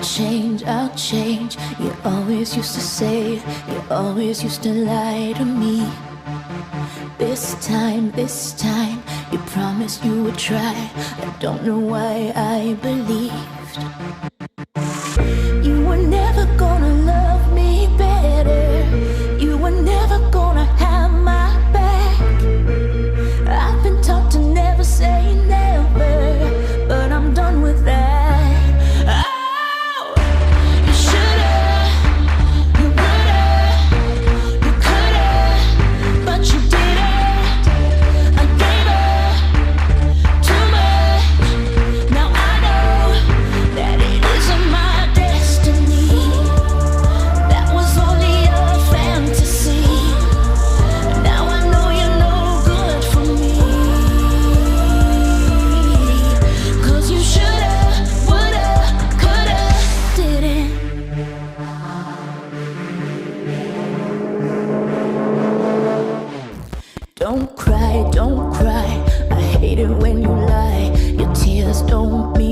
I'll change. You always used to say, you always used to lie to me. This time, you promised you would try. I don't know why I believed. You were never gonna love me better. You were never gonna have my back. I've been taught to never say never, but I'm done with that. Don't cry, I hate it when you lie. Your tears don't mean